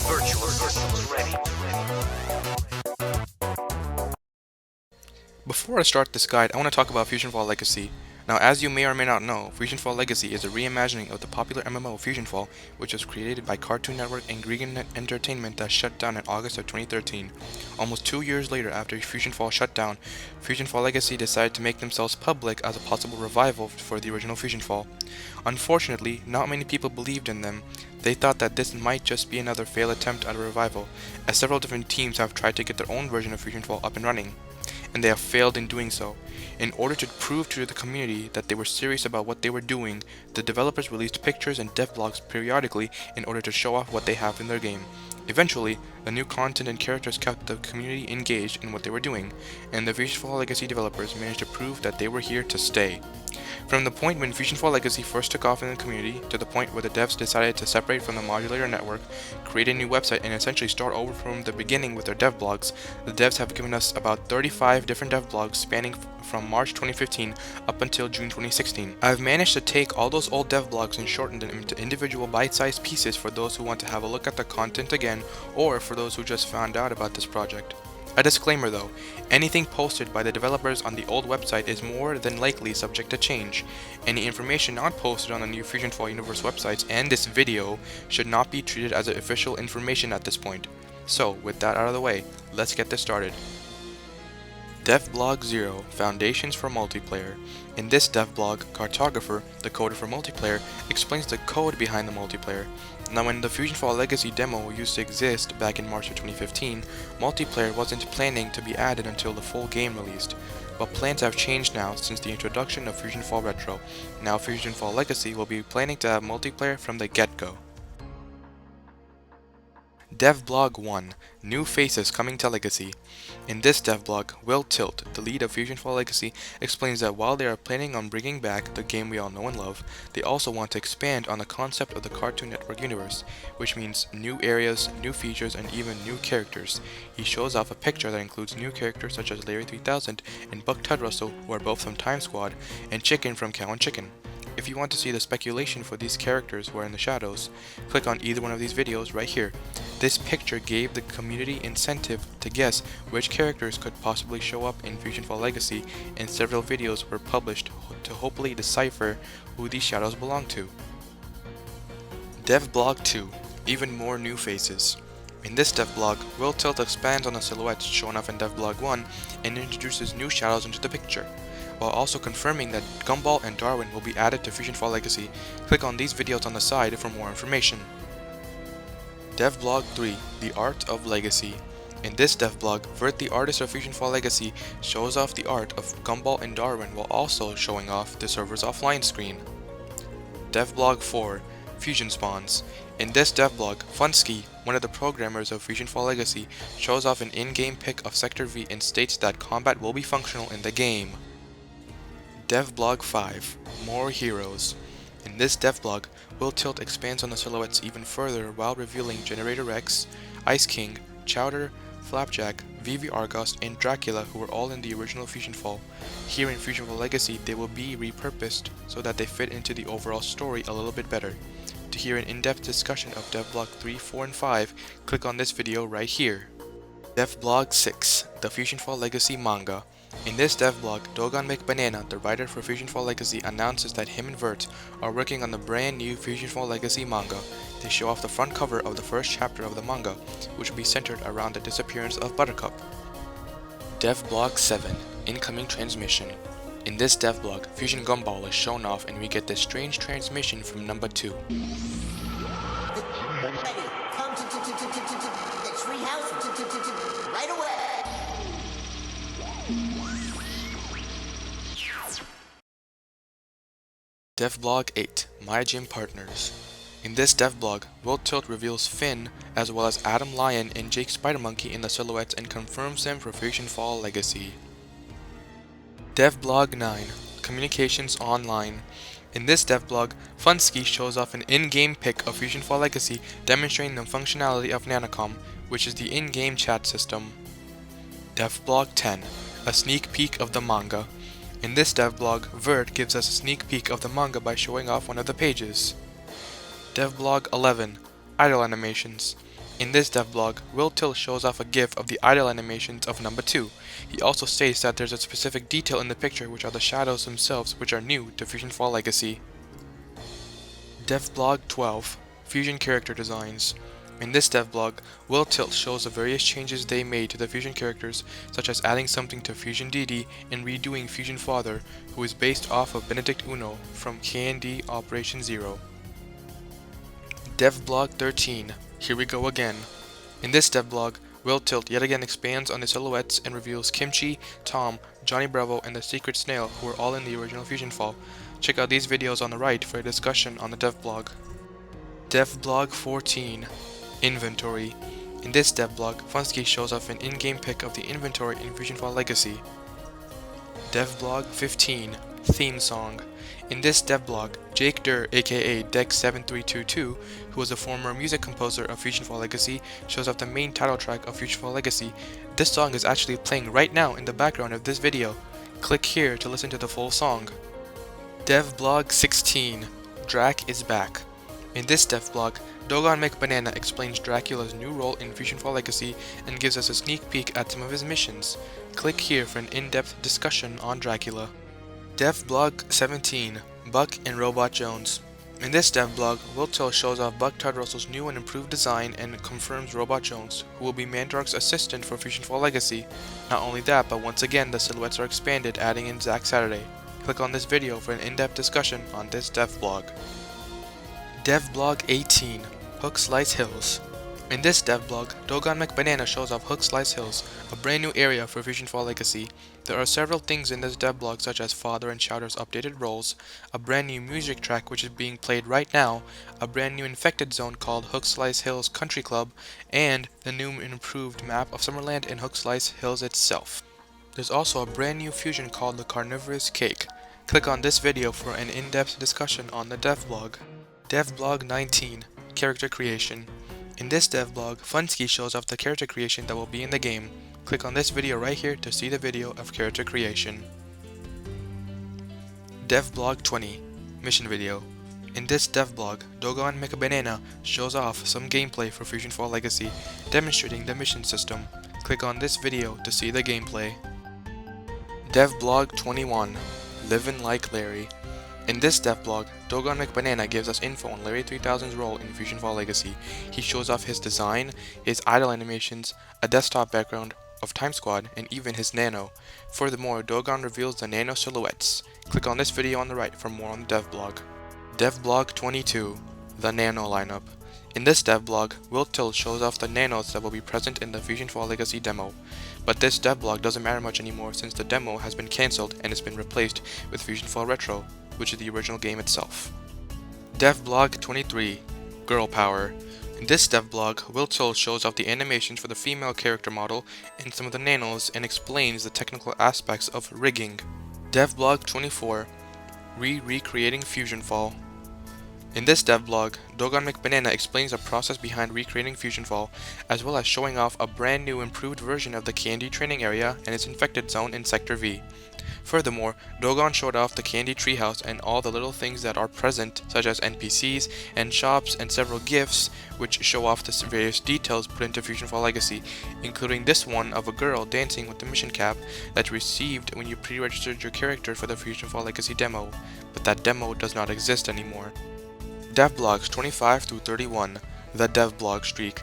Virtual systems ready. Before I start this guide, I want to talk about Fusionfall Legacy. Now, as you may or may not know, Fusionfall Legacy is a reimagining of the popular MMO Fusionfall, which was created by Cartoon Network and Gregan Entertainment that shut down in August of 2013. Almost 2 years later after Fusionfall shut down, Fusionfall Legacy decided to make themselves public as a possible revival for the original Fusionfall. Unfortunately, not many people believed in them. They thought that this might just be another failed attempt at a revival, as several different teams have tried to get their own version of Fusionfall up and running, and they have failed in doing so. In order to prove to the community that they were serious about what they were doing, the developers released pictures and devblogs periodically in order to show off what they have in their game. Eventually, the new content and characters kept the community engaged in what they were doing, and the Fusionfall Legacy developers managed to prove that they were here to stay. From the point when Fusionfall Legacy first took off in the community to the point where the devs decided to separate from the modulator network, create a new website, and essentially start over from the beginning with their devblogs, the devs have given us about 35 different devblogs spanning from March 2015 up until June 2016. I've managed to take all those old devblogs and shorten them into individual bite-sized pieces for those who want to have a look at the content again, or for those who just found out about this project. A disclaimer though, anything posted by the developers on the old website is more than likely subject to change. Any information not posted on the new Fusionfall Universe websites and this video should not be treated as official information at this point. So, with that out of the way, let's get this started. Devblog 0 Foundations for Multiplayer. In this devblog, Cartographer, the coder for multiplayer, explains the code behind the multiplayer. Now, when the Fusionfall Legacy demo used to exist back in March of 2015, multiplayer wasn't planning to be added until the full game released. But plans have changed now since the introduction of Fusionfall Retro. Now Fusionfall Legacy will be planning to have multiplayer from the get-go. Devblog 1 New Faces Coming to Legacy. In this devblog, Will Tilt, the lead of Fusionfall Legacy, explains that while they are planning on bringing back the game we all know and love, they also want to expand on the concept of the Cartoon Network universe, which means new areas, new features, and even new characters. He shows off a picture that includes new characters such as Larry 3000 and Buck Tud Russell, who are both from Time Squad, and Chicken from Cow and Chicken. If you want to see the speculation for these characters who are in the shadows, click on either one of these videos right here. This picture gave the community incentive to guess which characters could possibly show up in Fusionfall Legacy, and several videos were published to hopefully decipher who these shadows belong to. Devblog 2 Even More New Faces. In this devblog, Will Tilt expands on the silhouettes shown off in Devblog 1 and introduces new shadows into the picture, while also confirming that Gumball and Darwin will be added to Fusionfall Legacy. Click on these videos on the side for more information. Devblog 3 The Art of Legacy. In this devblog, Vert, the artist of Fusionfall Legacy, shows off the art of Gumball and Darwin while also showing off the server's offline screen. Devblog 4 Fusion Spawns. In this devblog, Funsky, one of the programmers of Fusionfall Legacy, shows off an in-game pic of Sector V and states that combat will be functional in the game. Devblog 5 More Heroes. In this devblog, Will Tilt expands on the silhouettes even further while revealing Generator X, Ice King, Chowder, Flapjack, Vivi Argos, and Dracula, who were all in the original Fusionfall. Here in Fusionfall Legacy, they will be repurposed so that they fit into the overall story a little bit better. To hear an in-depth discussion of Devblog 3, 4, and 5, click on this video right here. Devblog 6 The Fusionfall Legacy Manga. In this devblog, Dogon McBanana, the writer for Fusionfall Legacy, announces that him and Vert are working on the brand new Fusionfall Legacy manga. They show off the front cover of the first chapter of the manga, which will be centered around the disappearance of Buttercup. Devblog 7 Incoming Transmission. In this devblog, Fusion Gumball is shown off and we get this strange transmission from number 2. Come to the treehouse right away. Devblog 8 My Gym Partners. In this devblog, Will Tilt reveals Finn as well as Adam Lion and Jake Spider-Monkey in the silhouettes and confirms them for Fusionfall Legacy. Devblog 9 Communications Online. In this devblog, Funsky shows off an in-game pic of Fusionfall Legacy demonstrating the functionality of Nanocom, which is the in-game chat system. Devblog 10 A Sneak Peek of the Manga. In this devblog, Vert gives us a sneak peek of the manga by showing off one of the pages. Devblog 11 Idle Animations. In this devblog, Will Till shows off a gif of the idle animations of number 2. He also states that there's a specific detail in the picture which are the shadows themselves which are new to Fusionfall Legacy. Devblog 12 Fusion Character Designs. In this devblog, Will Tilt shows the various changes they made to the Fusion characters, such as adding something to Fusion DD and redoing Fusion Father, who is based off of Benedict Uno from K&D Operation Zero. Devblog 13 Here We Go Again. In this devblog, Will Tilt yet again expands on the silhouettes and reveals Kimchi, Tom, Johnny Bravo, and the Secret Snail, who were all in the original Fusionfall. Check out these videos on the right for a discussion on the devblog. Devblog 14 Inventory. In this devblog, Funsky shows off an in-game pic of the inventory in Fusionfall Legacy. Devblog 15 Theme Song. In this devblog, Jake Durr aka Dex7322, who was a former music composer of Fusionfall Legacy, shows off the main title track of Fusionfall Legacy. This song is actually playing right now in the background of this video. Click here to listen to the full song. Devblog 16 Drac is Back. In this devblog, Dogon McBanana explains Dracula's new role in Fusionfall Legacy and gives us a sneak peek at some of his missions. Click here for an in-depth discussion on Dracula. Devblog 17 Buck and Robot Jones. In this devblog, Will Till shows off Buck Tudrussell's new and improved design and confirms Robot Jones, who will be Mandark's assistant for Fusionfall Legacy. Not only that, but once again the silhouettes are expanded, adding in Zack Saturday. Click on this video for an in-depth discussion on this devblog. Devblog 18 Hook Slice Hills. In this devblog, Dogon McBanana shows off Hook Slice Hills, a brand new area for Fusionfall Legacy. There are several things in this devblog such as Father and Chowder's updated roles, a brand new music track which is being played right now, a brand new infected zone called Hook Slice Hills Country Club, and the new and improved map of Summerland and Hook Slice Hills itself. There's also a brand new fusion called the Carnivorous Cake. Click on this video for an in-depth discussion on the devblog. Devblog 19 Character Creation. In this devblog, Funsky shows off the character creation that will be in the game. Click on this video right here to see the video of character creation. Devblog 20 Mission Video. In this devblog, Dogon McBanana shows off some gameplay for Fusionfall Legacy, demonstrating the mission system. Click on this video to see the gameplay. Devblog 21 Livin' Like Larry. In this devblog, Dogon McBanana gives us info on Larry 3000's role in Fusionfall Legacy. He shows off his design, his idle animations, a desktop background of Time Squad, and even his nano. Furthermore, Dogon reveals the nano silhouettes. Click on this video on the right for more on the devblog. Devblog 22 The Nano Lineup. In this devblog, Will Till shows off the nanos that will be present in the Fusionfall Legacy demo. But this devblog doesn't matter much anymore since the demo has been cancelled and has been replaced with Fusionfall Retro, which is the original game itself. Devblog 23 Girl Power. In this devblog, Will Till shows off the animations for the female character model and some of the nanos and explains the technical aspects of rigging. Devblog 24 Recreating Fusionfall. In this devblog, Dogon McBanana explains the process behind recreating Fusionfall, as well as showing off a brand new improved version of the Candy training area and its infected zone in Sector V. Furthermore, Dogon showed off the Candy treehouse and all the little things that are present, such as NPCs and shops and several gifts, which show off the various details put into Fusionfall Legacy, including this one of a girl dancing with the mission cap that you received when you pre-registered your character for the Fusionfall Legacy demo, but that demo does not exist anymore. Devblogs 25 through 31, the Devblog Streak.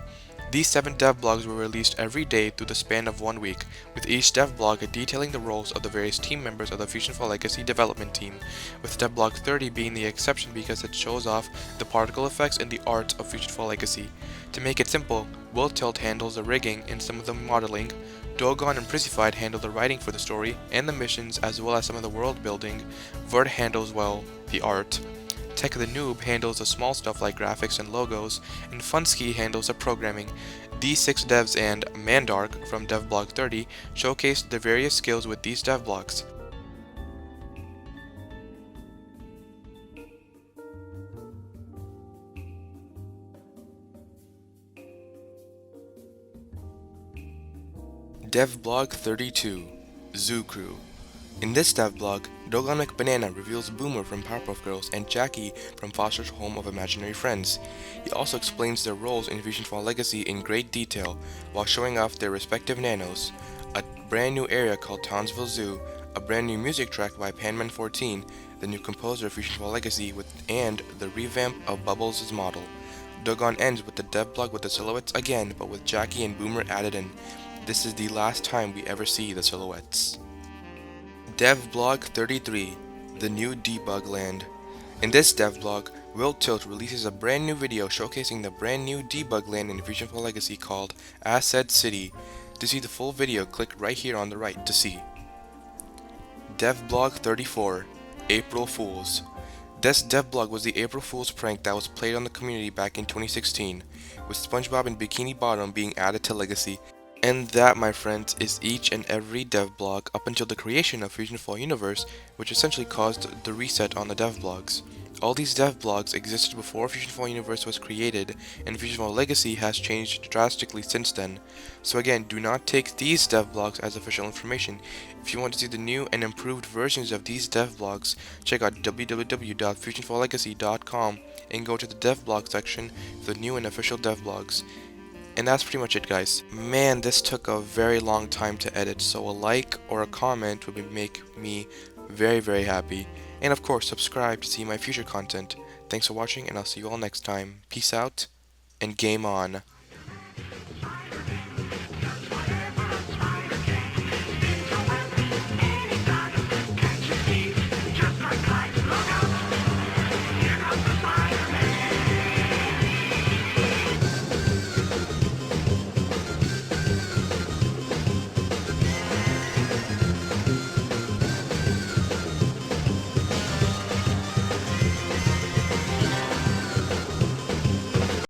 These 7 devblogs were released every day through the span of 1 week, with each devblog detailing the roles of the various team members of the Fusionfall Legacy development team, with Devblog 30 being the exception because it shows off the particle effects and the art of Fusionfall Legacy. To make it simple, Will Tilt handles the rigging and some of the modeling, Dogon and Prisified handle the writing for the story and the missions as well as some of the world building, Vert handles, well, the art, Tech the Noob handles the small stuff like graphics and logos, and Funsky handles the programming. These 6 devs and Mandark from Devblog 30 showcased the various skills with these devblogs. Devblog 32 Zoo Crew. In this devblog, Dogon McBanana reveals Boomer from Powerpuff Girls and Jackie from Foster's Home of Imaginary Friends. He also explains their roles in Fusionfall Legacy in great detail while showing off their respective nanos, a brand new area called Townsville Zoo, a brand new music track by Panman14, the new composer of Fusionfall Legacy, and the revamp of Bubbles' model. Dogon ends with the devblog with the silhouettes again, but with Jackie and Boomer added in. This is the last time we ever see the silhouettes. Devblog 33, the new debug land. In this devblog, Will Tilt releases a brand new video showcasing the brand new debug land in Fusionfall Legacy called Asset City. To see the full video, click right here on the right to see. Devblog 34, April Fools. This devblog was the April Fool's prank that was played on the community back in 2016, with SpongeBob and Bikini Bottom being added to Legacy. And that, my friends, is each and every devblog up until the creation of Fusionfall Universe, which essentially caused the reset on the devblogs. All these devblogs existed before Fusionfall Universe was created, and Fusionfall Legacy has changed drastically since then. So again, do not take these devblogs as official information. If you want to see the new and improved versions of these devblogs, check out www.fusionfalllegacy.com and go to the devblog section for the new and official devblogs. And that's pretty much it, guys. Man, this took a very long time to edit, so a like or a comment would make me very, very happy. And of course, subscribe to see my future content. Thanks for watching, and I'll see you all next time. Peace out, and game on.